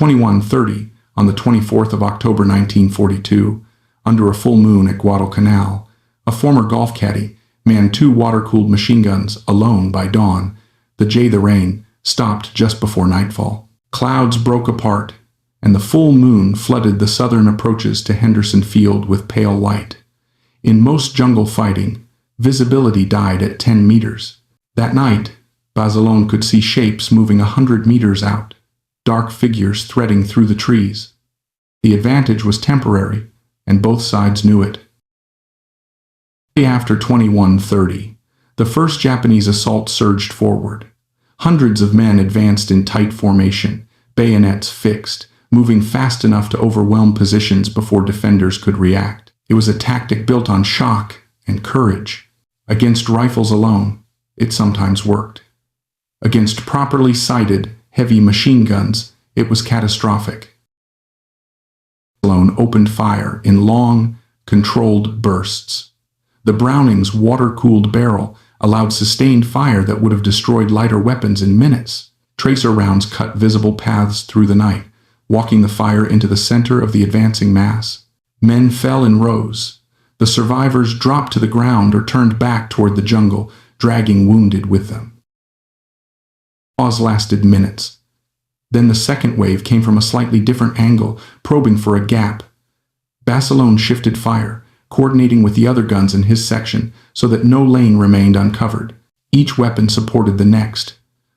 21:30, on the 24th of October 1942, under a full moon at Guadalcanal, a former golf caddy manned 2 water-cooled machine guns alone by dawn. The rain stopped just before nightfall. Clouds broke apart, and the full moon flooded the southern approaches to Henderson Field with pale light. In most jungle fighting, visibility died at 10 meters. That night, Basilone could see shapes moving 100 meters out, dark figures threading through the trees. The advantage was temporary, and both sides knew it. After 21:30, the first Japanese assault surged forward. Hundreds of men advanced in tight formation, bayonets fixed, moving fast enough to overwhelm positions before defenders could react. It was a tactic built on shock and courage. Against rifles alone, it sometimes worked. Against properly sighted, heavy machine guns, it was catastrophic. Basilone opened fire in long, controlled bursts. The Browning's water-cooled barrel allowed sustained fire that would have destroyed lighter weapons in minutes. Tracer rounds cut visible paths through the night, walking the fire into the center of the advancing mass. Men fell in rows. The survivors dropped to the ground or turned back toward the jungle, dragging wounded with them. The pause lasted minutes. Then the second wave came from a slightly different angle, probing for a gap. Basilone shifted fire, coordinating with the other guns in his section so that no lane remained uncovered. Each weapon supported the next,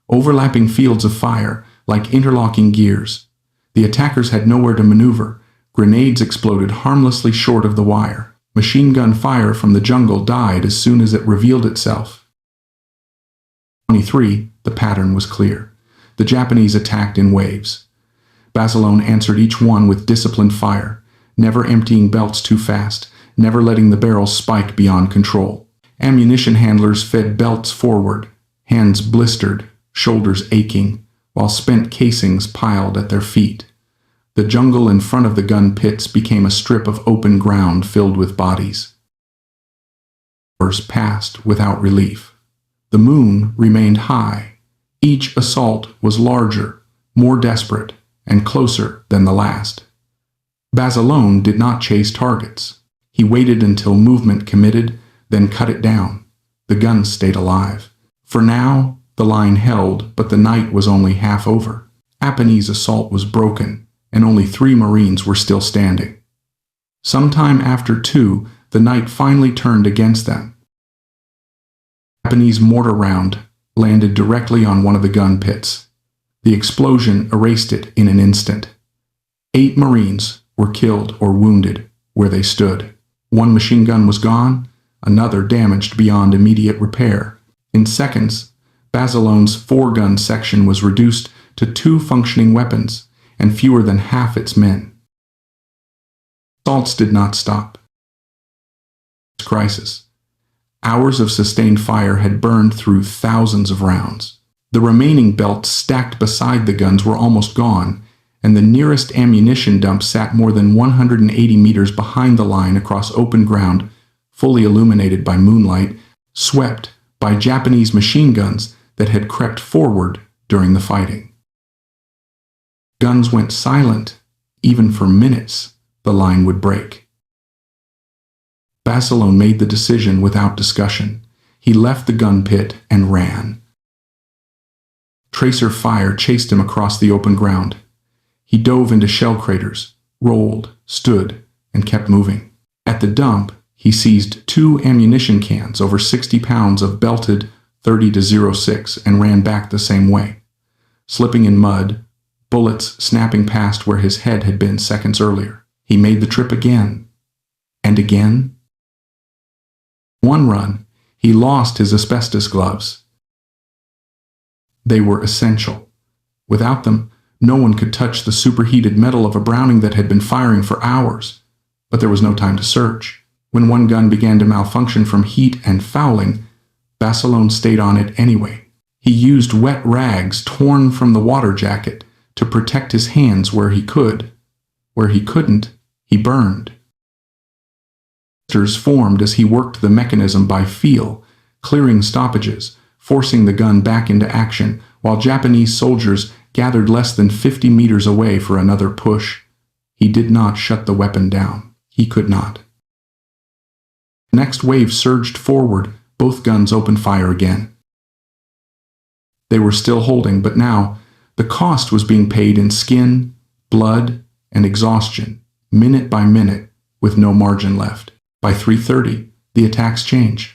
overlapping fields of fire like interlocking gears. The attackers had nowhere to maneuver. Grenades exploded harmlessly short of the wire. Machine gun fire from the jungle died as soon as it revealed itself. 23, the pattern was clear. The Japanese attacked in waves. Basilone answered each one with disciplined fire, never emptying belts too fast, never letting the barrels spike beyond control. Ammunition handlers fed belts forward, hands blistered, shoulders aching, while spent casings piled at their feet. The jungle in front of the gun pits became a strip of open ground filled with bodies. Hours passed without relief. The moon remained high. Each assault was larger, more desperate, and closer than the last. Basilone did not chase targets. He waited until movement committed, then cut it down. The guns stayed alive. For now, the line held, but the night was only half over. Apennines' assault was broken, and only 3 Marines were still standing. Sometime after 2, the night finally turned against them. Apennines' mortar round landed directly on one of the gun pits. The explosion erased it in an instant. 8 Marines were killed or wounded where they stood. 1 machine gun was gone, another damaged beyond immediate repair. In seconds, Basilone's 4-gun section was reduced to 2 functioning weapons and fewer than half its men. Assaults did not stop. Crisis. Hours of sustained fire had burned through thousands of rounds. The remaining belts stacked beside the guns were almost gone, and the nearest ammunition dump sat more than 180 meters behind the line across open ground, fully illuminated by moonlight, swept by Japanese machine guns that had crept forward during the fighting. Guns went silent. Even for minutes, the line would break. Basilone made the decision without discussion. He left the gun pit and ran. Tracer fire chased him across the open ground. He dove into shell craters, rolled, stood, and kept moving. At the dump, he seized 2 ammunition cans over 60 pounds of belted 30-06 and ran back the same way. Slipping in mud, bullets snapping past where his head had been seconds earlier. He made the trip again. And again. One run, he lost his asbestos gloves. They were essential. Without them, no one could touch the superheated metal of a Browning that had been firing for hours. But there was no time to search. When one gun began to malfunction from heat and fouling, Basilone stayed on it anyway. He used wet rags torn from the water jacket to protect his hands where he could. Where he couldn't, he burned. Blisters formed as he worked the mechanism by feel, clearing stoppages, forcing the gun back into action, while Japanese soldiers gathered less than 50 meters away for another push. He did not shut the weapon down. He could not. The next wave surged forward. Both guns opened fire again. They were still holding, but now the cost was being paid in skin, blood, and exhaustion, minute by minute, with no margin left. By 3:30, the attacks changed.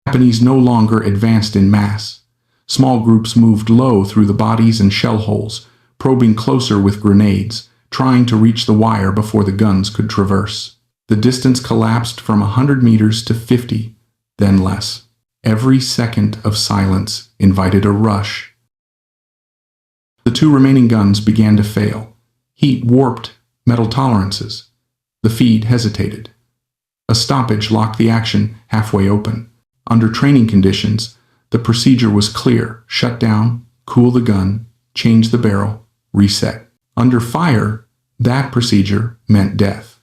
The Japanese no longer advanced in mass. Small groups moved low through the bodies and shell holes, probing closer with grenades, trying to reach the wire before the guns could traverse. The distance collapsed from 100 meters to 50, then less. Every second of silence invited a rush. The two remaining guns began to fail. Heat warped metal tolerances. The feed hesitated. A stoppage locked the action halfway open. Under training conditions, the procedure was clear: shut down, cool the gun, change the barrel, reset. Under fire, that procedure meant death.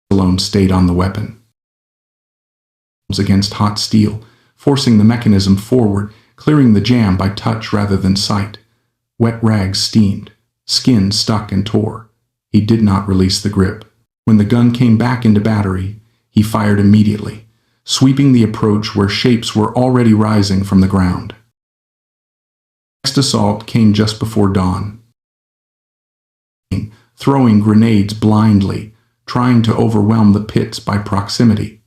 Alone stayed on the weapon against hot steel, forcing the mechanism forward, clearing the jam by touch rather than sight. Wet rags steamed, skin stuck and tore. He did not release the grip. When the gun came back into battery, he fired immediately, sweeping the approach where shapes were already rising from the ground. The next assault came just before dawn. Throwing grenades blindly, trying to overwhelm the pits by proximity.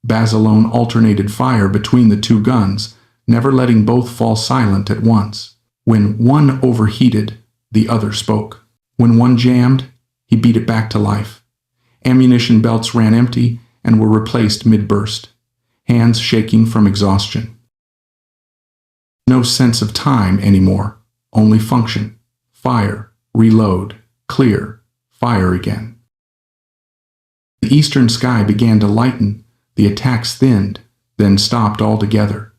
Basilone alternated fire between the two guns, never letting both fall silent at once. When one overheated, the other spoke. When one jammed, he beat it back to life. Ammunition belts ran empty and were replaced mid-burst, hands shaking from exhaustion. No sense of time anymore, only function. Fire, reload, clear, fire again. The eastern sky began to lighten. The attacks thinned, then stopped altogether.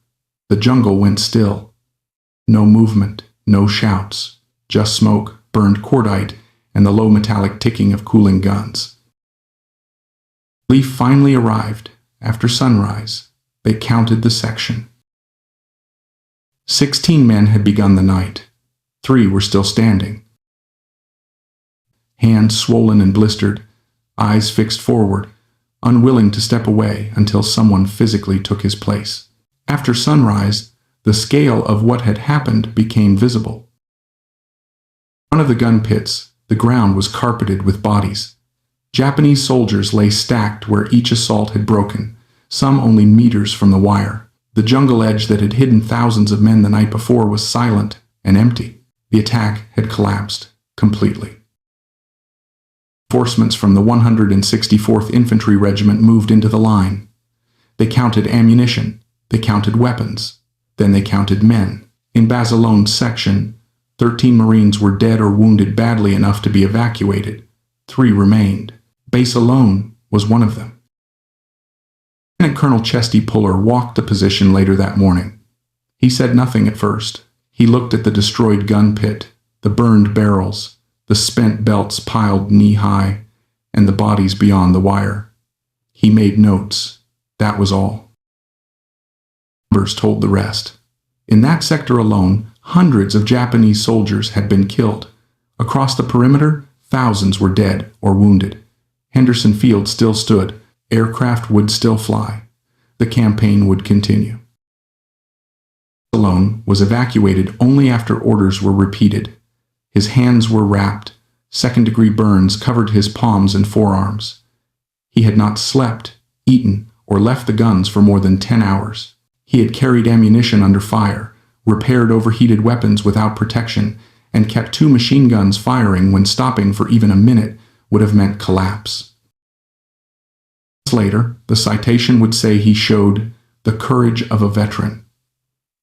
The jungle went still. No movement, no shouts, just smoke, burned cordite, and the low metallic ticking of cooling guns. Relief finally arrived. After sunrise, they counted the section. 16 men had begun the night. 3 were still standing. Hands swollen and blistered, eyes fixed forward, unwilling to step away until someone physically took his place. After sunrise, the scale of what had happened became visible. In front of the gun pits, the ground was carpeted with bodies. Japanese soldiers lay stacked where each assault had broken, some only meters from the wire. The jungle edge that had hidden thousands of men the night before was silent and empty. The attack had collapsed completely. Reinforcements from the 164th Infantry Regiment moved into the line. They counted ammunition, they counted weapons, then they counted men. In Basilone's section, 13 Marines were dead or wounded badly enough to be evacuated. 3 remained. Basilone was one of them. Lieutenant Colonel Chesty Puller walked the position later that morning. He said nothing at first. He looked at the destroyed gun pit, the burned barrels, the spent belts piled knee-high, and the bodies beyond the wire. He made notes. That was all. Numbers told the rest. In that sector alone, hundreds of Japanese soldiers had been killed. Across the perimeter, thousands were dead or wounded. Henderson Field still stood. Aircraft would still fly. The campaign would continue. Basilone was evacuated only after orders were repeated. His hands were wrapped. Second-degree burns covered his palms and forearms. He had not slept, eaten, or left the guns for more than 10 hours. He had carried ammunition under fire, repaired overheated weapons without protection, and kept 2 machine guns firing when stopping for even a minute would have meant collapse. Later, the citation would say he showed the courage of a veteran.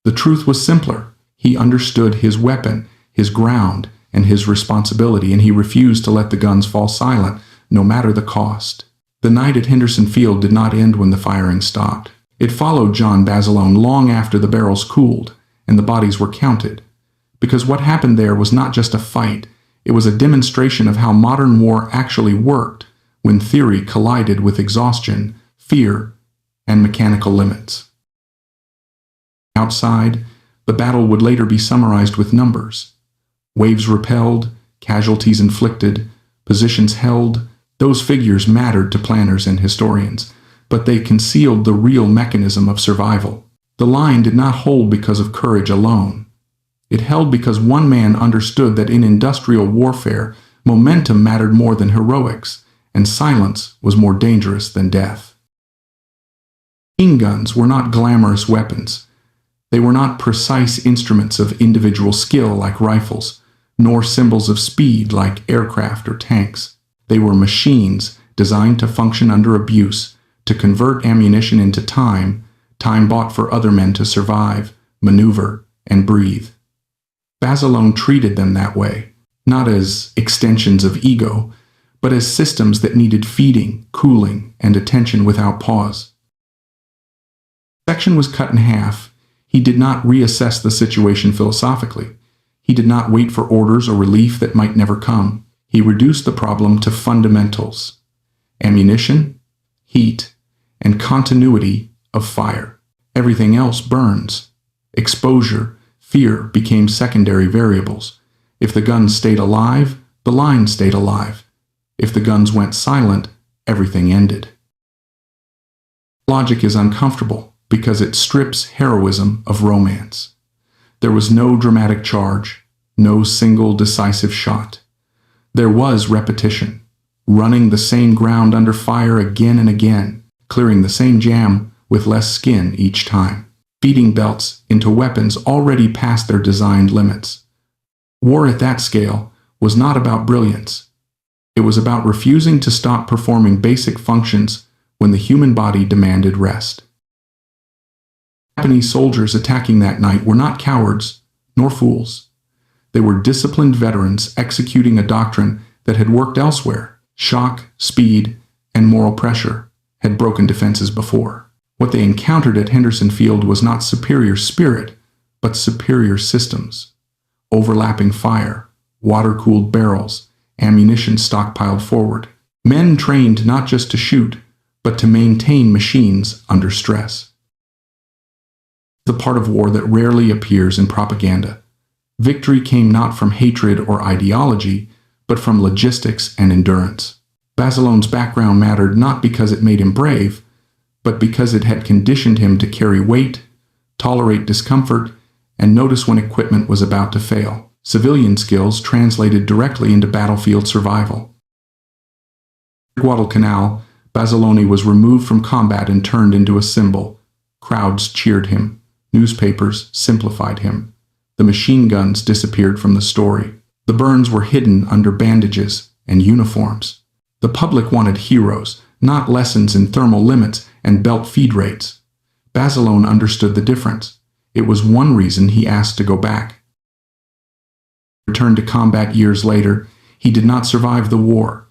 The truth was simpler. He understood his weapon, his ground, and his responsibility, and he refused to let the guns fall silent, no matter the cost. The night at Henderson Field did not end when the firing stopped. It followed John Basilone long after the barrels cooled and the bodies were counted, because what happened there was not just a fight, it was a demonstration of how modern war actually worked when theory collided with exhaustion, fear, and mechanical limits. Outside, The battle would later be summarized with numbers. Waves repelled, casualties inflicted, positions held. Those figures mattered to planners and historians, but they concealed the real mechanism of survival. The line did not hold because of courage alone. It held because one man understood that in industrial warfare, momentum mattered more than heroics, and silence was more dangerous than death. Machine guns were not glamorous weapons. They were not precise instruments of individual skill like rifles, nor symbols of speed like aircraft or tanks. They were machines designed to function under abuse, to convert ammunition into time bought for other men to survive, maneuver, and breathe. Basilone treated them that way, not as extensions of ego, but as systems that needed feeding, cooling, and attention without pause. The section was cut in half. He did not reassess the situation philosophically. He did not wait for orders or relief that might never come. He reduced the problem to fundamentals: ammunition, heat, and continuity of fire. Everything else burns. Exposure, fear became secondary variables. If the guns stayed alive, the line stayed alive. If the guns went silent, everything ended. Logic is uncomfortable because it strips heroism of romance. There was no dramatic charge, no single decisive shot. There was repetition, running the same ground under fire again and again, clearing the same jam with less skin each time, feeding belts into weapons already past their designed limits. War at that scale was not about brilliance. It was about refusing to stop performing basic functions when the human body demanded rest. Japanese soldiers attacking that night were not cowards nor fools. They were disciplined veterans executing a doctrine that had worked elsewhere. Shock, speed, and moral pressure had broken defenses before. What they encountered at Henderson Field was not superior spirit, but superior systems. Overlapping fire, water-cooled barrels, ammunition stockpiled forward. Men trained not just to shoot, but to maintain machines under stress. The part of war that rarely appears in propaganda. Victory came not from hatred or ideology, but from logistics and endurance. Basilone's background mattered not because it made him brave, but because it had conditioned him to carry weight, tolerate discomfort, and notice when equipment was about to fail. Civilian skills translated directly into battlefield survival. At Guadalcanal, Basilone was removed from combat and turned into a symbol. Crowds cheered him. Newspapers simplified him. The machine guns disappeared from the story. The burns were hidden under bandages and uniforms. The public wanted heroes, not lessons in thermal limits and belt feed rates. Basilone understood the difference. It was one reason he asked to go back. Returned to combat years later, he did not survive the war.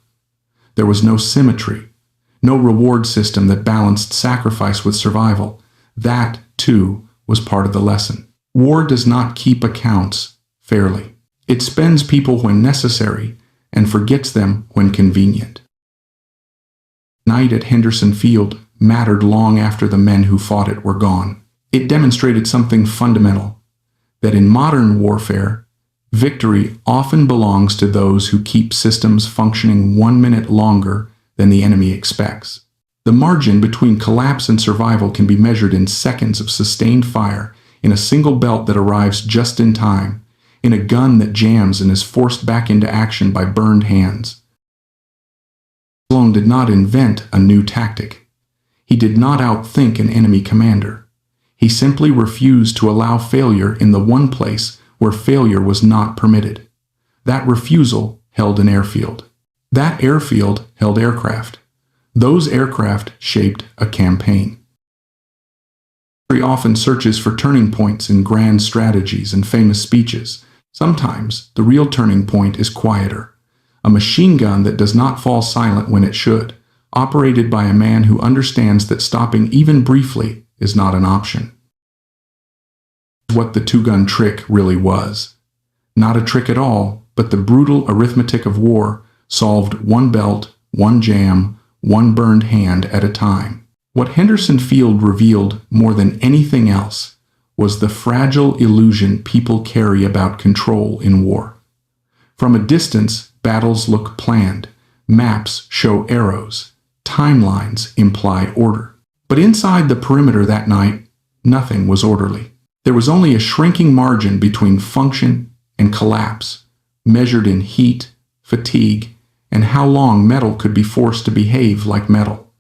There was no symmetry, no reward system that balanced sacrifice with survival. That, too, was part of the lesson. War does not keep accounts fairly. It spends people when necessary and forgets them when convenient. Night at Henderson Field mattered long after the men who fought it were gone. It demonstrated something fundamental, that in modern warfare, victory often belongs to those who keep systems functioning 1 minute longer than the enemy expects. The margin between collapse and survival can be measured in seconds of sustained fire, in a single belt that arrives just in time, in a gun that jams and is forced back into action by burned hands. Basilone did not invent a new tactic. He did not outthink an enemy commander. He simply refused to allow failure in the one place where failure was not permitted. That refusal held an airfield. That airfield held aircraft. Those aircraft shaped a campaign. History often searches for turning points in grand strategies and famous speeches. Sometimes the real turning point is quieter. A machine gun that does not fall silent when it should, operated by a man who understands that stopping even briefly is not an option. What the two-gun trick really was. Not a trick at all, but the brutal arithmetic of war, solved one belt, one jam, one burned hand at a time. What Henderson Field revealed more than anything else was the fragile illusion people carry about control in war. From a distance, battles look planned. Maps show arrows. Timelines imply order. But inside the perimeter that night, nothing was orderly. There was only a shrinking margin between function and collapse, measured in heat, fatigue, and how long metal could be forced to behave like metal.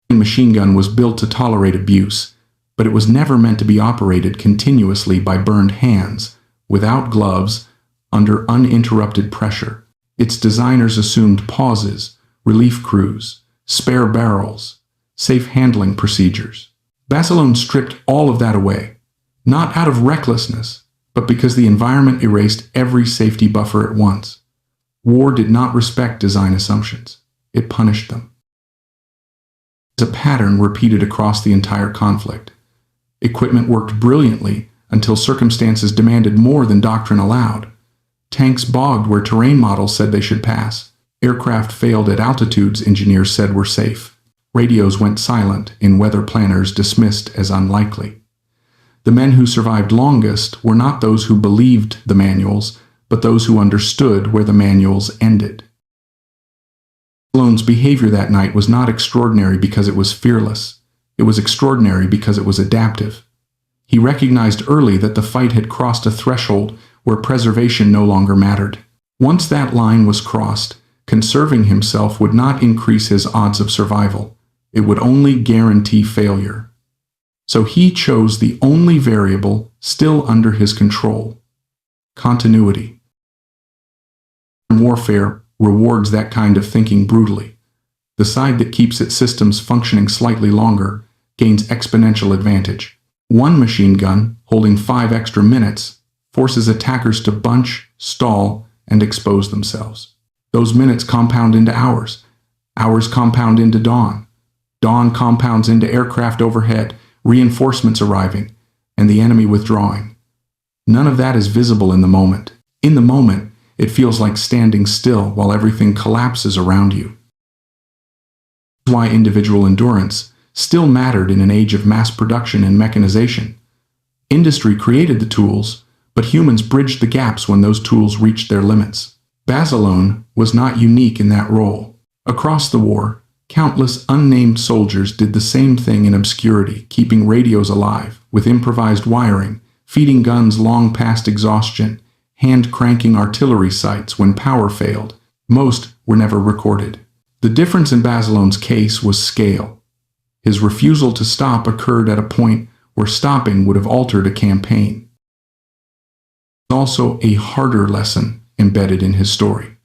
The machine gun was built to tolerate abuse, but it was never meant to be operated continuously by burned hands, without gloves, under uninterrupted pressure. Its designers assumed pauses, relief crews, spare barrels, safe handling procedures. Basilone stripped all of that away, not out of recklessness, but because the environment erased every safety buffer at once. War did not respect design assumptions. It punished them. A pattern repeated across the entire conflict. Equipment worked brilliantly until circumstances demanded more than doctrine allowed. Tanks bogged where terrain models said they should pass. Aircraft failed at altitudes engineers said were safe. Radios went silent in weather planners dismissed as unlikely. The men who survived longest were not those who believed the manuals, but those who understood where the manuals ended. Basilone's behavior that night was not extraordinary because it was fearless. It was extraordinary because it was adaptive. He recognized early that the fight had crossed a threshold where preservation no longer mattered. Once that line was crossed, conserving himself would not increase his odds of survival. It would only guarantee failure. So he chose the only variable still under his control: continuity. Warfare rewards that kind of thinking brutally. The side that keeps its systems functioning slightly longer gains exponential advantage. One machine gun, holding 5 extra minutes, forces attackers to bunch, stall, and expose themselves. Those minutes compound into hours. Hours compound into dawn. Dawn compounds into aircraft overhead, reinforcements arriving, and the enemy withdrawing. None of that is visible in the moment. In the moment, it feels like standing still while everything collapses around you. That's why individual endurance still mattered in an age of mass production and mechanization. Industry created the tools, but humans bridged the gaps when those tools reached their limits. Basilone was not unique in that role. Across the war, countless unnamed soldiers did the same thing in obscurity, keeping radios alive, with improvised wiring, feeding guns long past exhaustion, hand-cranking artillery sights when power failed. Most were never recorded. The difference in Basilone's case was scale. His refusal to stop occurred at a point where stopping would have altered a campaign. Also a harder lesson embedded in his story.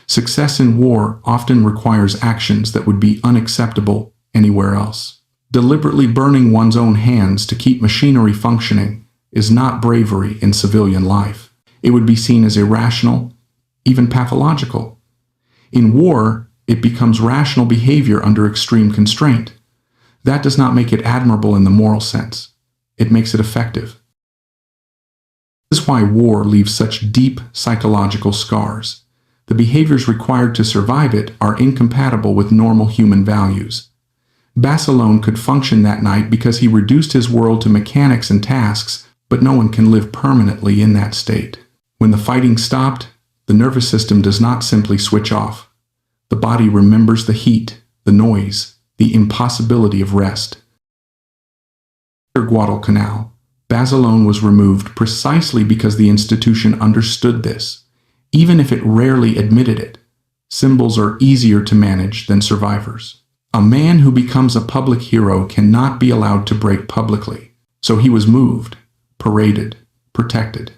Success in war often requires actions that would be unacceptable anywhere else. Deliberately burning one's own hands to keep machinery functioning is not bravery in civilian life. It would be seen as irrational, even pathological. In war, it becomes rational behavior under extreme constraint. That does not make it admirable in the moral sense. It makes it effective. This is why war leaves such deep psychological scars. The behaviors required to survive it are incompatible with normal human values. Basilone could function that night because he reduced his world to mechanics and tasks, but no one can live permanently in that state. When the fighting stopped, the nervous system does not simply switch off. The body remembers the heat, the noise, the impossibility of rest. After Guadalcanal, Basilone was removed precisely because the institution understood this. Even if it rarely admitted it, symbols are easier to manage than survivors. A man who becomes a public hero cannot be allowed to break publicly. So he was moved, paraded, protected.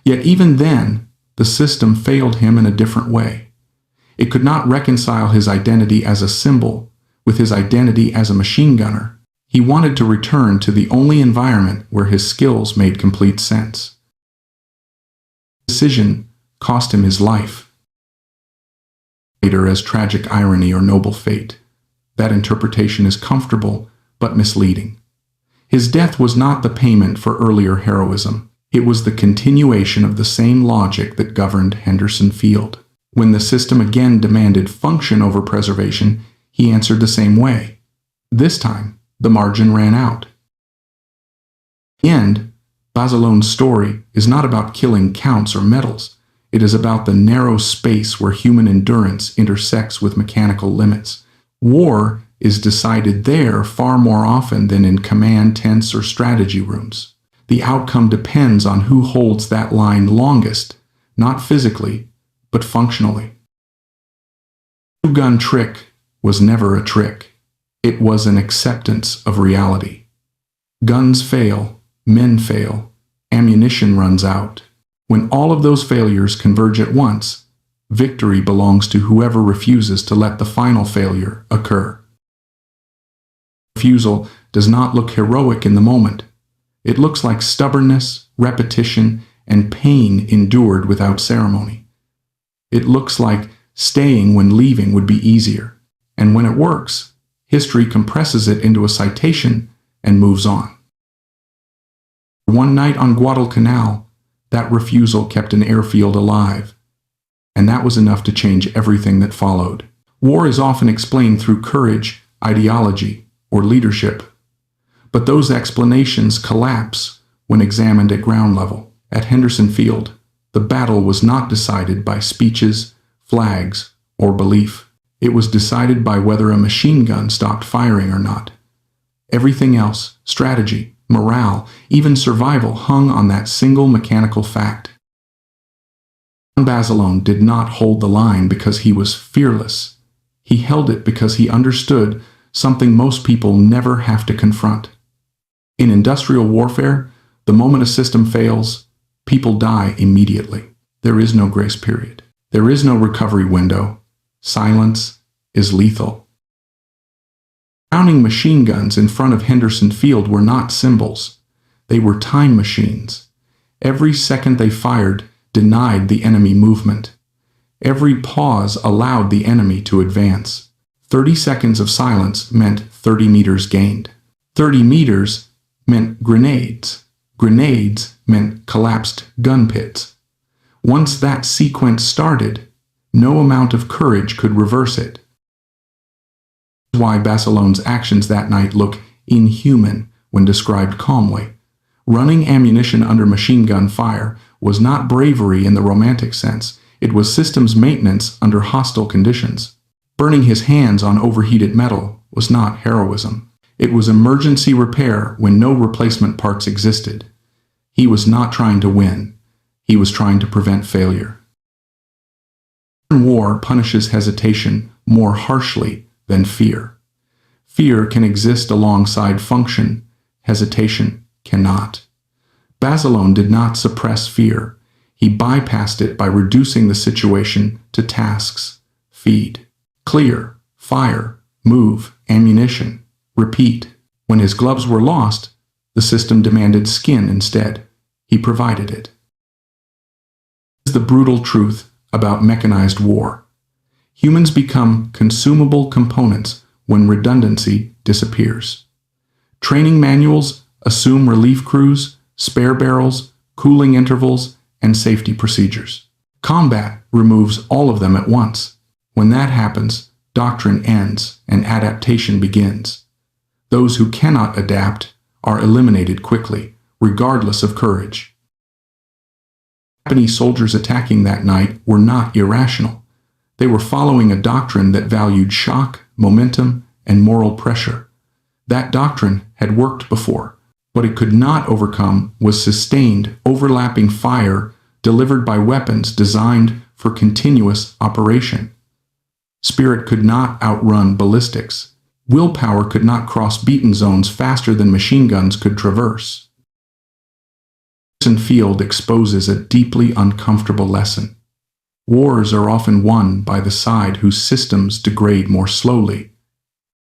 Yet even then, the system failed him in a different way. It could not reconcile his identity as a symbol with his identity as a machine gunner. He wanted to return to the only environment where his skills made complete sense. The decision cost him his life. Later as tragic irony or noble fate, that interpretation is comfortable but misleading. His death was not the payment for earlier heroism. It was the continuation of the same logic that governed Henderson Field. When the system again demanded function over preservation, he answered the same way. This time, the margin ran out. In the end, Bazilone's story is not about killing counts or medals. It is about the narrow space where human endurance intersects with mechanical limits. War is decided there far more often than in command tents or strategy rooms. The outcome depends on who holds that line longest, not physically, but functionally. The two-gun trick was never a trick. It was an acceptance of reality. Guns fail, men fail, ammunition runs out. When all of those failures converge at once, victory belongs to whoever refuses to let the final failure occur. Refusal does not look heroic in the moment. It looks like stubbornness, repetition, and pain endured without ceremony. It looks like staying when leaving would be easier. And when it works, history compresses it into a citation and moves on. One night on Guadalcanal, that refusal kept an airfield alive, and that was enough to change everything that followed. War is often explained through courage, ideology, or leadership, but those explanations collapse when examined at ground level. At Henderson Field, the battle was not decided by speeches, flags, or belief. It was decided by whether a machine gun stopped firing or not. Everything else, strategy, morale, even survival, hung on that single mechanical fact. Basilone did not hold the line because he was fearless. He held it because he understood something most people never have to confront. In industrial warfare, the moment a system fails, people die immediately. There is no grace period. There is no recovery window. Silence is lethal. Browning machine guns in front of Henderson Field were not symbols. They were time machines. Every second they fired denied the enemy movement. Every pause allowed the enemy to advance. 30 seconds of silence meant 30 meters gained. 30 meters meant grenades. Grenades meant collapsed gun pits. Once that sequence started, no amount of courage could reverse it. Why Basilone's actions that night look inhuman when described calmly. Running ammunition under machine gun fire was not bravery in the romantic sense. It was systems maintenance under hostile conditions. Burning his hands on overheated metal was not heroism. It was emergency repair when no replacement parts existed. He was not trying to win. He was trying to prevent failure. War punishes hesitation more harshly than fear. Fear can exist alongside function. Hesitation cannot. Basilone did not suppress fear. He bypassed it by reducing the situation to tasks. Feed, clear, fire, move, ammunition, repeat. When his gloves were lost, the system demanded skin instead. He provided it. This is the brutal truth about mechanized war. Humans become consumable components when redundancy disappears. Training manuals assume relief crews, spare barrels, cooling intervals, and safety procedures. Combat removes all of them at once. When that happens, doctrine ends and adaptation begins. Those who cannot adapt are eliminated quickly, regardless of courage. Japanese soldiers attacking that night were not irrational. They were following a doctrine that valued shock, momentum, and moral pressure. That doctrine had worked before. What it could not overcome was sustained, overlapping fire delivered by weapons designed for continuous operation. Spirit could not outrun ballistics. Willpower could not cross beaten zones faster than machine guns could traverse. Henderson Field exposes a deeply uncomfortable lesson. Wars are often won by the side whose systems degrade more slowly,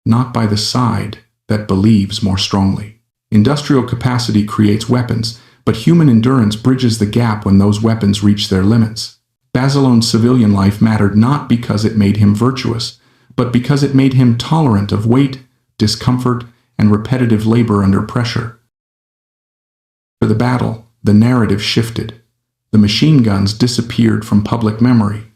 not by the side that believes more strongly. Industrial capacity creates weapons, but human endurance bridges the gap when those weapons reach their limits. Basilone's civilian life mattered not because it made him virtuous, but because it made him tolerant of weight, discomfort, and repetitive labor under pressure. For the battle, the narrative shifted. The machine guns disappeared from public memory.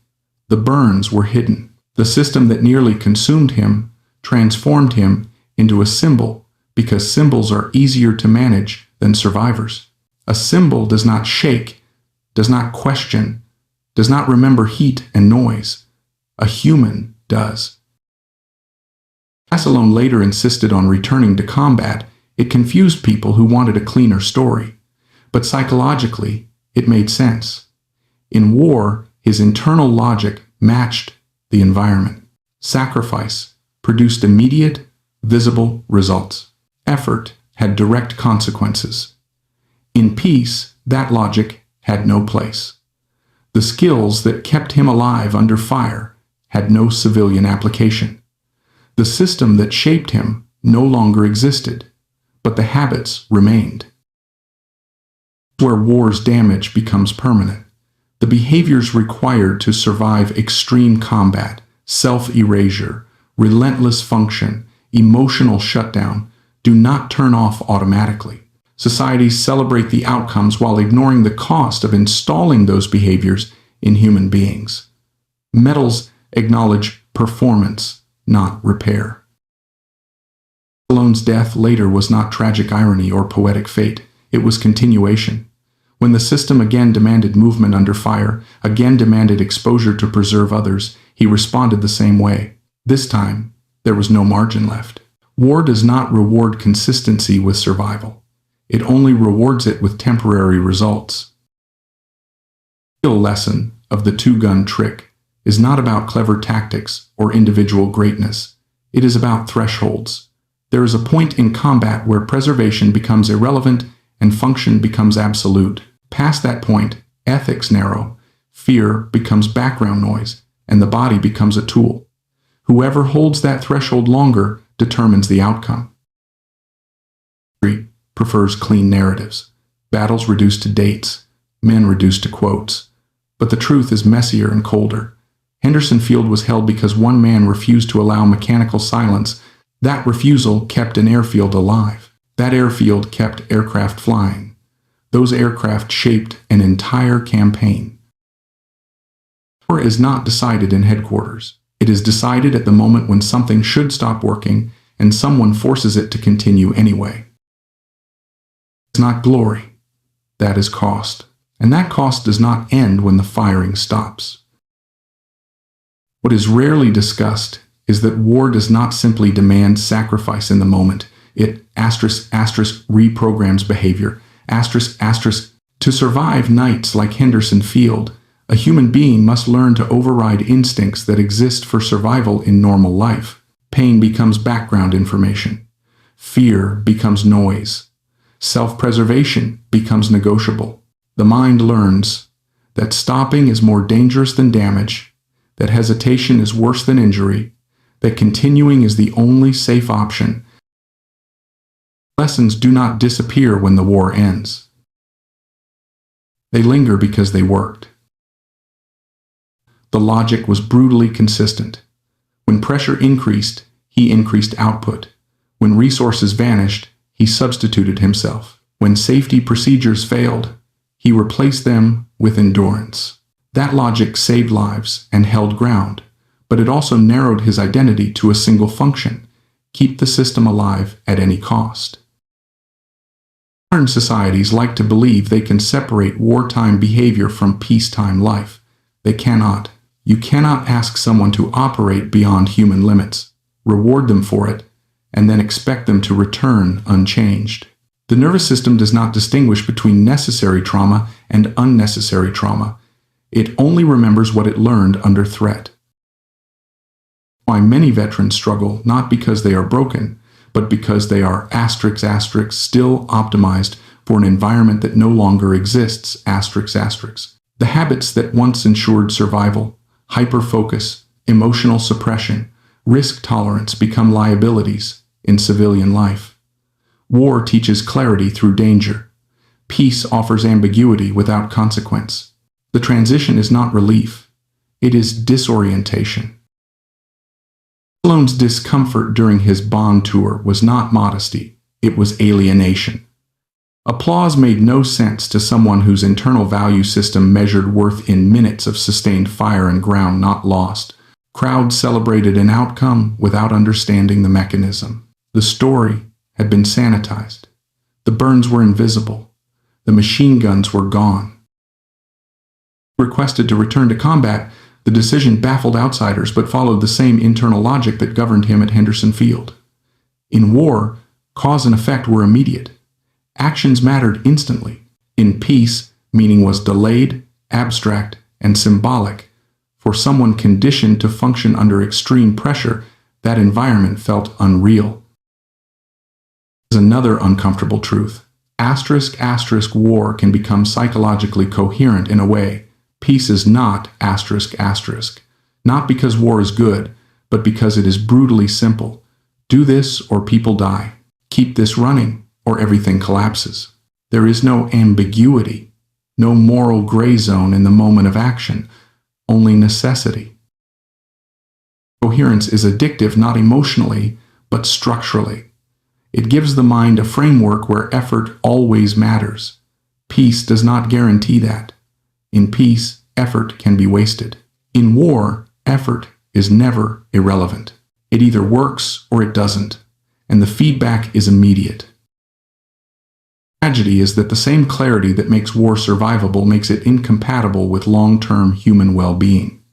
The burns were hidden. The system that nearly consumed him transformed him into a symbol because symbols are easier to manage than survivors. A symbol does not shake, does not question, does not remember heat and noise. A human does. Basilone later insisted on returning to combat. It confused people who wanted a cleaner story. But psychologically, it made sense. In war, his internal logic matched the environment. Sacrifice produced immediate, visible results. Effort had direct consequences. In peace, that logic had no place. The skills that kept him alive under fire had no civilian application. The system that shaped him no longer existed, but the habits remained. Where war's damage becomes permanent. The behaviors required to survive extreme combat, self-erasure, relentless function, emotional shutdown, do not turn off automatically. Societies celebrate the outcomes while ignoring the cost of installing those behaviors in human beings. Metals acknowledge performance, not repair. Basilone's death later was not tragic irony or poetic fate, it was continuation. When the system again demanded movement under fire, again demanded exposure to preserve others, he responded the same way. This time, there was no margin left. War does not reward consistency with survival. It only rewards it with temporary results. The real lesson of the two-gun trick is not about clever tactics or individual greatness. It is about thresholds. There is a point in combat where preservation becomes irrelevant and function becomes absolute. Past that point, ethics narrow, fear becomes background noise, and the body becomes a tool. Whoever holds that threshold longer determines the outcome. History prefers clean narratives, battles reduced to dates, men reduced to quotes. But the truth is messier and colder. Henderson Field was held because one man refused to allow mechanical silence. That refusal kept an airfield alive. That airfield kept aircraft flying. Those aircraft shaped an entire campaign. War is not decided in headquarters. It is decided at the moment when something should stop working and someone forces it to continue anyway. It's not glory. That is cost. And that cost does not end when the firing stops. What is rarely discussed is that war does not simply demand sacrifice in the moment. It reprograms behavior. To survive nights like Henderson Field, a human being must learn to override instincts that exist for survival in normal life. Pain becomes background information. Fear becomes noise. Self-preservation becomes negotiable. The mind learns that stopping is more dangerous than damage, that hesitation is worse than injury, that continuing is the only safe option. Lessons do not disappear when the war ends. They linger because they worked. The logic was brutally consistent. When pressure increased, he increased output. When resources vanished, he substituted himself. When safety procedures failed, he replaced them with endurance. That logic saved lives and held ground, but it also narrowed his identity to a single function: keep the system alive at any cost. Modern societies like to believe they can separate wartime behavior from peacetime life. They cannot. You cannot ask someone to operate beyond human limits, reward them for it, and then expect them to return unchanged. The nervous system does not distinguish between necessary trauma and unnecessary trauma. It only remembers what it learned under threat. Why many veterans struggle not because they are broken, but because they are still optimized for an environment that no longer exists. The habits that once ensured survival, hyperfocus, emotional suppression, risk tolerance become liabilities in civilian life. War teaches clarity through danger. Peace offers ambiguity without consequence. The transition is not relief. It is disorientation. Basilone's discomfort during his Bond tour was not modesty, it was alienation. Applause made no sense to someone whose internal value system measured worth in minutes of sustained fire and ground not lost. Crowds celebrated an outcome without understanding the mechanism. The story had been sanitized. The burns were invisible. The machine guns were gone. Requested to return to combat, the decision baffled outsiders but followed the same internal logic that governed him at Henderson Field. In war, cause and effect were immediate. Actions mattered instantly. In peace, meaning was delayed, abstract, and symbolic. For someone conditioned to function under extreme pressure, that environment felt unreal. There's another uncomfortable truth. War can become psychologically coherent in a way. Peace is not Not because war is good, but because it is brutally simple. Do this or people die. Keep this running or everything collapses. There is no ambiguity, no moral gray zone in the moment of action, only necessity. Coherence is addictive not emotionally, but structurally. It gives the mind a framework where effort always matters. Peace does not guarantee that. In peace, effort can be wasted. In war, effort is never irrelevant. It either works or it doesn't, and the feedback is immediate. The tragedy is that the same clarity that makes war survivable makes it incompatible with long-term human well-being.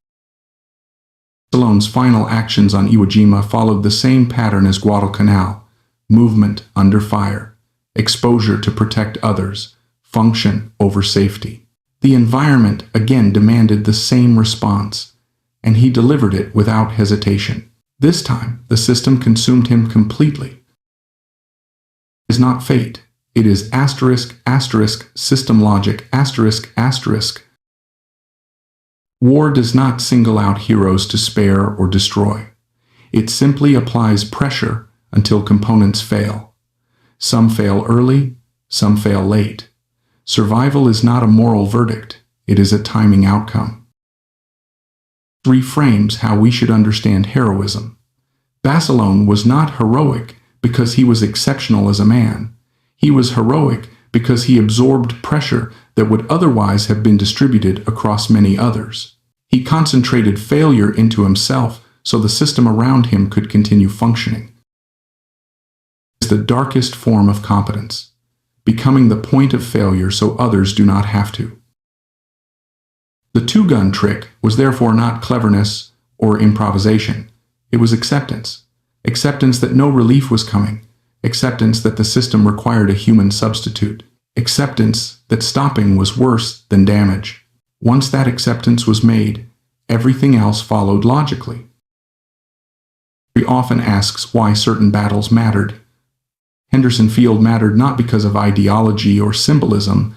Stallone final actions on Iwo Jima followed the same pattern as Guadalcanal: movement under fire, exposure to protect others, function over safety. The environment again demanded the same response, and he delivered it without hesitation. This time, the system consumed him completely. It is not fate. It is system logic, War does not single out heroes to spare or destroy. It simply applies pressure until components fail. Some fail early, some fail late. Survival is not a moral verdict, it is a timing outcome. Reframes how we should understand heroism. Basilone was not heroic because he was exceptional as a man. He was heroic because he absorbed pressure that would otherwise have been distributed across many others. He concentrated failure into himself so the system around him could continue functioning. It is the darkest form of competence, becoming the point of failure so others do not have to. The two-gun trick was therefore not cleverness or improvisation. It was acceptance. Acceptance that no relief was coming. Acceptance that the system required a human substitute. Acceptance that stopping was worse than damage. Once that acceptance was made, everything else followed logically. He often asks why certain battles mattered. Henderson Field mattered not because of ideology or symbolism,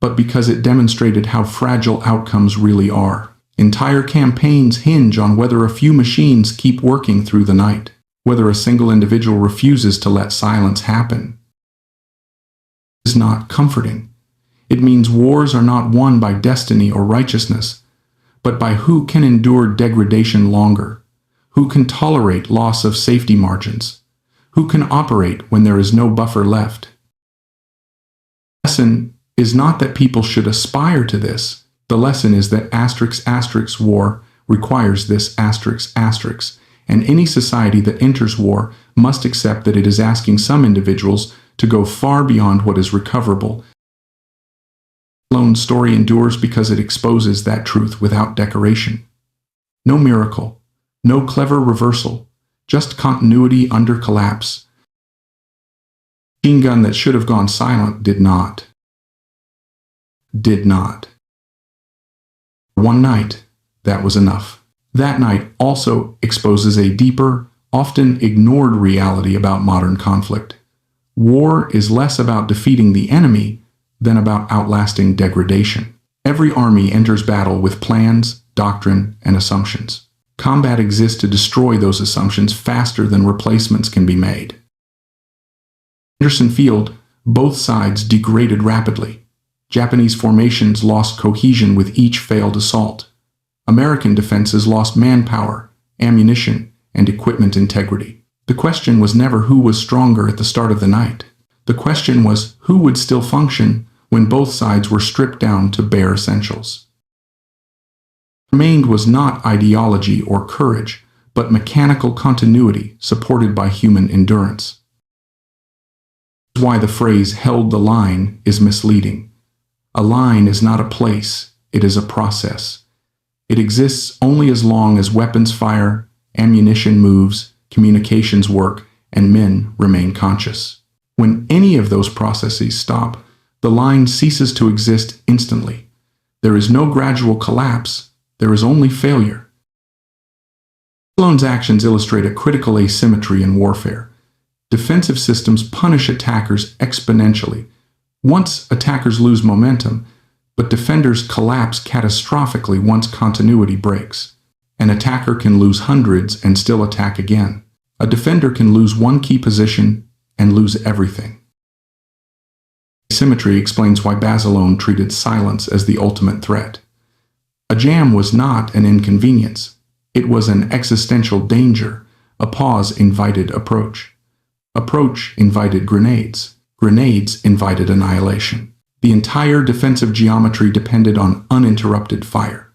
but because it demonstrated how fragile outcomes really are. Entire campaigns hinge on whether a few machines keep working through the night, whether a single individual refuses to let silence happen. It is not comforting. It means wars are not won by destiny or righteousness, but by who can endure degradation longer, who can tolerate loss of safety margins, who can operate when there is no buffer left. The lesson is not that people should aspire to this. The lesson is that war requires this and any society that enters war must accept that it is asking some individuals to go far beyond what is recoverable. Stallone's story endures because it exposes that truth without decoration. No miracle, no clever reversal, just continuity under collapse. The machine gun that should have gone silent did not. One night, that was enough. That night also exposes a deeper, often ignored reality about modern conflict. War is less about defeating the enemy than about outlasting degradation. Every army enters battle with plans, doctrine, and assumptions. Combat exists to destroy those assumptions faster than replacements can be made. Henderson Field, both sides degraded rapidly. Japanese formations lost cohesion with each failed assault. American defenses lost manpower, ammunition, and equipment integrity. The question was never who was stronger at the start of the night. The question was who would still function when both sides were stripped down to bare essentials. What remained was not ideology or courage, but mechanical continuity supported by human endurance. This is why the phrase "held the line" is misleading. A line is not a place, it is a process. It exists only as long as weapons fire, ammunition moves, communications work, and men remain conscious. When any of those processes stop, the line ceases to exist instantly. There is no gradual collapse, there is only failure. Stallone's actions illustrate a critical asymmetry in warfare. Defensive systems punish attackers exponentially. Once attackers lose momentum, but defenders collapse catastrophically once continuity breaks. An attacker can lose hundreds and still attack again. A defender can lose one key position and lose everything. Asymmetry explains why Basilone treated silence as the ultimate threat. A jam was not an inconvenience. It was an existential danger. A pause invited approach. Approach invited grenades. Grenades invited annihilation. The entire defensive geometry depended on uninterrupted fire.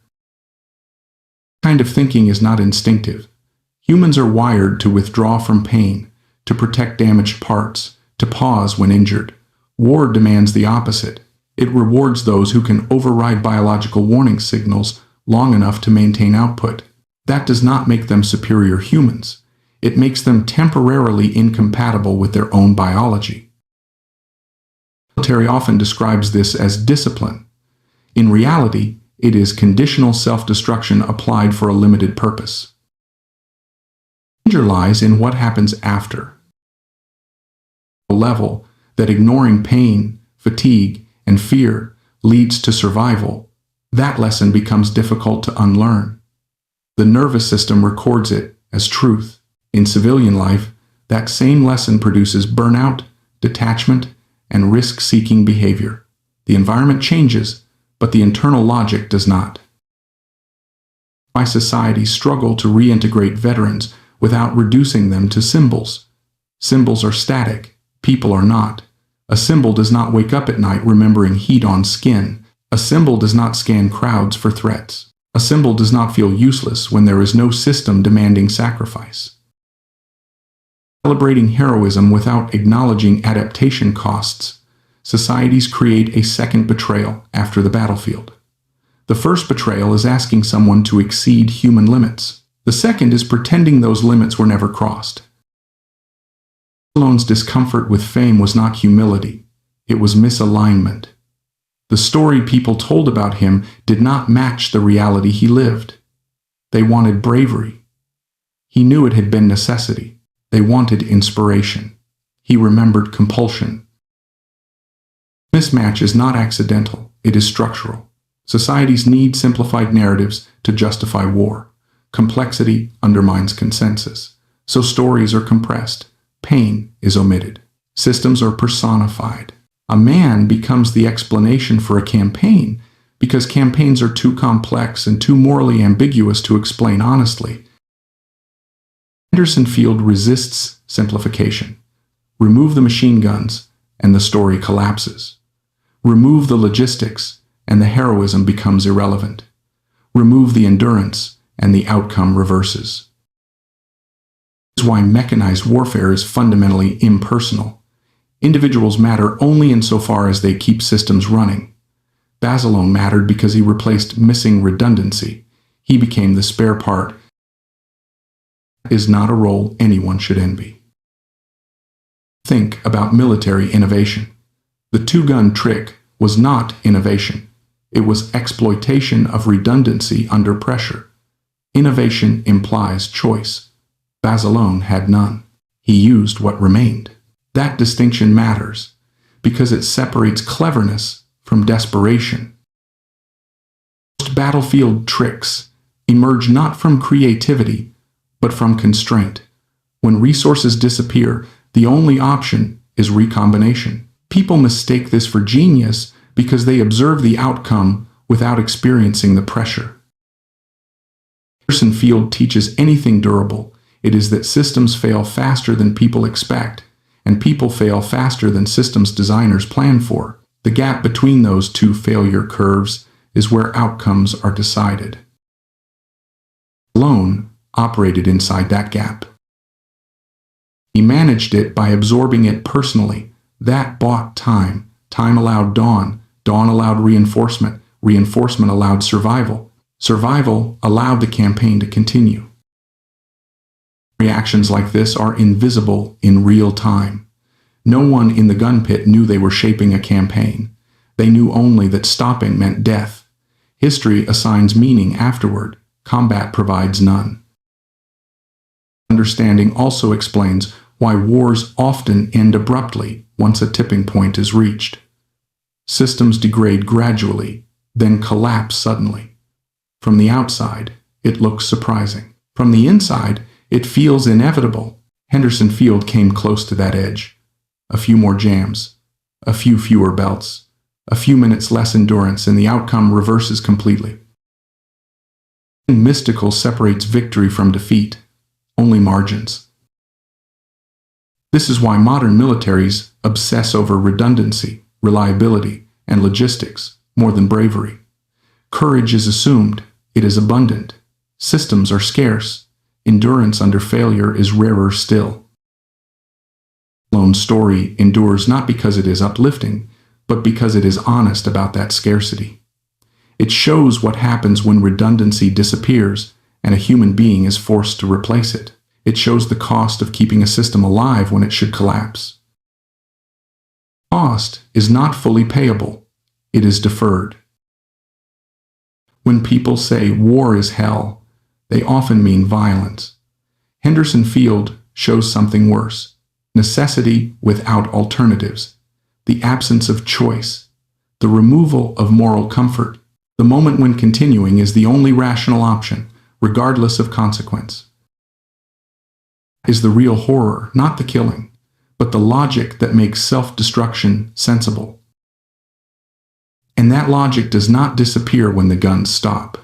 This kind of thinking is not instinctive. Humans are wired to withdraw from pain, to protect damaged parts, to pause when injured. War demands the opposite. It rewards those who can override biological warning signals long enough to maintain output. That does not make them superior humans. It makes them temporarily incompatible with their own biology. The military often describes this as discipline. In reality, it is conditional self-destruction applied for a limited purpose. The danger lies in what happens after. The level that ignoring pain, fatigue, and fear leads to survival, that lesson becomes difficult to unlearn. The nervous system records it as truth. In civilian life, that same lesson produces burnout, detachment, and risk-seeking behavior. The environment changes, but the internal logic does not. Why societies struggle to reintegrate veterans without reducing them to symbols. Symbols are static, people are not. A symbol does not wake up at night remembering heat on skin. A symbol does not scan crowds for threats. A symbol does not feel useless when there is no system demanding sacrifice. Celebrating heroism without acknowledging adaptation costs, societies create a second betrayal after the battlefield. The first betrayal is asking someone to exceed human limits. The second is pretending those limits were never crossed. Stallone's discomfort with fame was not humility, it was misalignment. The story people told about him did not match the reality he lived. They wanted bravery. He knew it had been necessity. They wanted inspiration. He remembered compulsion. Mismatch is not accidental, it is structural. Societies need simplified narratives to justify war. Complexity undermines consensus. So stories are compressed. Pain is omitted. Systems are personified. A man becomes the explanation for a campaign because campaigns are too complex and too morally ambiguous to explain honestly. Henderson Field resists simplification. Remove the machine guns, and the story collapses. Remove the logistics, and the heroism becomes irrelevant. Remove the endurance, and the outcome reverses. This is why mechanized warfare is fundamentally impersonal. Individuals matter only insofar as they keep systems running. Basilone mattered because he replaced missing redundancy. He became the spare part. Is not a role anyone should envy. Think about military innovation. The two-gun trick was not innovation. It was exploitation of redundancy under pressure. Innovation implies choice. Basilone had none. He used what remained. That distinction matters because it separates cleverness from desperation. Most battlefield tricks emerge not from creativity, but from constraint. When resources disappear, the only option is recombination. People mistake this for genius because they observe the outcome without experiencing the pressure. Henderson Field teaches anything durable. It is that systems fail faster than people expect, and people fail faster than systems designers plan for. The gap between those two failure curves is where outcomes are decided. Basilone operated inside that gap. He managed it by absorbing it personally. That bought time. Time allowed dawn. Dawn allowed reinforcement. Reinforcement allowed survival. Survival allowed the campaign to continue. Reactions like this are invisible in real time. No one in the gun pit knew they were shaping a campaign. They knew only that stopping meant death. History assigns meaning afterward. Combat provides none. Understanding also explains why wars often end abruptly once a tipping point is reached. Systems degrade gradually, then collapse suddenly. From the outside, it looks surprising. From the inside, it feels inevitable. Henderson Field came close to that edge. A few more jams, a few fewer belts, a few minutes less endurance, and the outcome reverses completely. Mystical separates victory from defeat, only margins. This is why modern militaries obsess over redundancy, reliability, and logistics more than bravery. Courage is assumed, it is abundant. Systems are scarce. Endurance under failure is rarer still. Stallone's story endures not because it is uplifting, but because it is honest about that scarcity. It shows what happens when redundancy disappears and a human being is forced to replace it. It shows the cost of keeping a system alive when it should collapse. Cost is not fully payable. It is deferred. When people say war is hell, they often mean violence. Henderson Field shows something worse. Necessity without alternatives. The absence of choice. The removal of moral comfort. The moment when continuing is the only rational option, regardless of consequence. Is the real horror, not the killing, but the logic that makes self-destruction sensible. And that logic does not disappear when the guns stop.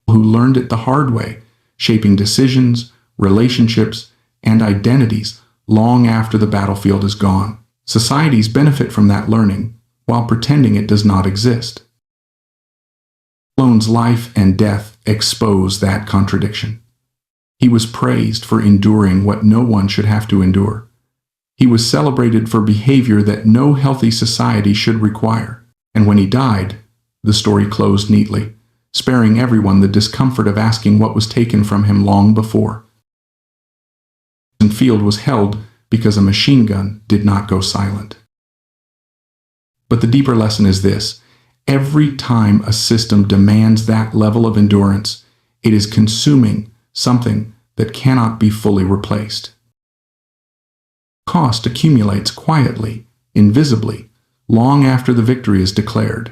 Who learned it the hard way, shaping decisions, relationships, and identities long after the battlefield is gone. Societies benefit from that learning, while pretending it does not exist. Stallone's life and death expose that contradiction. He was praised for enduring what no one should have to endure. He was celebrated for behavior that no healthy society should require. And when he died, the story closed neatly, sparing everyone the discomfort of asking what was taken from him long before. The field was held because a machine gun did not go silent. But the deeper lesson is this: every time a system demands that level of endurance, it is consuming something that cannot be fully replaced. Cost accumulates quietly, invisibly, long after the victory is declared.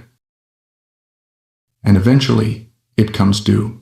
And eventually, it comes due.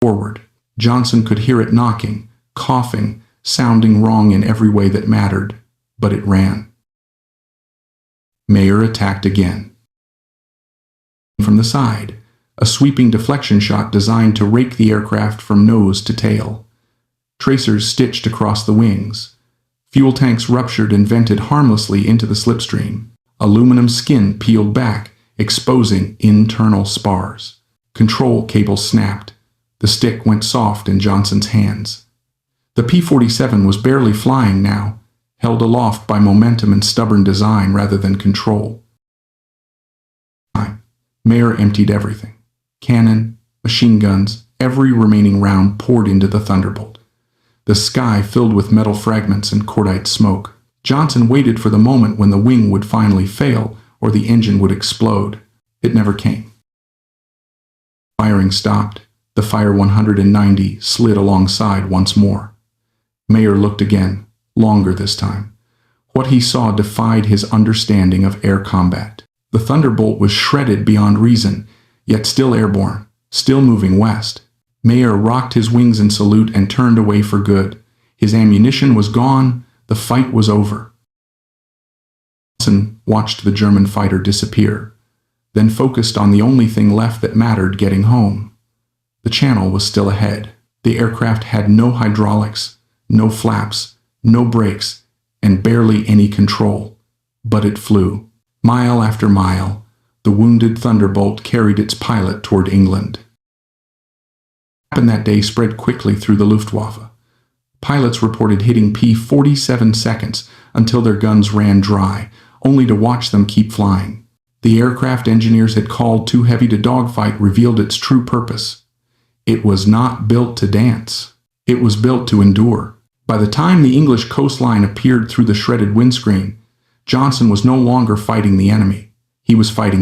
Forward. Johnson could hear it knocking, coughing, sounding wrong in every way that mattered, but it ran. Mayer attacked again. From the side, a sweeping deflection shot designed to rake the aircraft from nose to tail. Tracers stitched across the wings. Fuel tanks ruptured and vented harmlessly into the slipstream. Aluminum skin peeled back, exposing internal spars. Control cables snapped. The stick went soft in Johnson's hands. The P-47 was barely flying now, held aloft by momentum and stubborn design rather than control. Mayer emptied everything. Cannon, machine guns, every remaining round poured into the Thunderbolt. The sky filled with metal fragments and cordite smoke. Johnson waited for the moment when the wing would finally fail, or the engine would explode. It never came. Firing stopped. The Fire 190 slid alongside once more. Mayer looked again, longer this time. What he saw defied his understanding of air combat. The Thunderbolt was shredded beyond reason, yet still airborne, still moving west. Mayer rocked his wings in salute and turned away for good. His ammunition was gone. The fight was over. Johnson watched the German fighter disappear, then focused on the only thing left that mattered: getting home. The Channel was still ahead. The aircraft had no hydraulics, no flaps, no brakes, and barely any control. But it flew. Mile after mile, the wounded Thunderbolt carried its pilot toward England. What happened that day spread quickly through the Luftwaffe. Pilots reported hitting P-47 seconds until their guns ran dry, only to watch them keep flying. The aircraft engineers had called too heavy to dogfight revealed its true purpose. It was not built to dance. It was built to endure. By the time the English coastline appeared through the shredded windscreen, Johnson was no longer fighting the enemy. He was fighting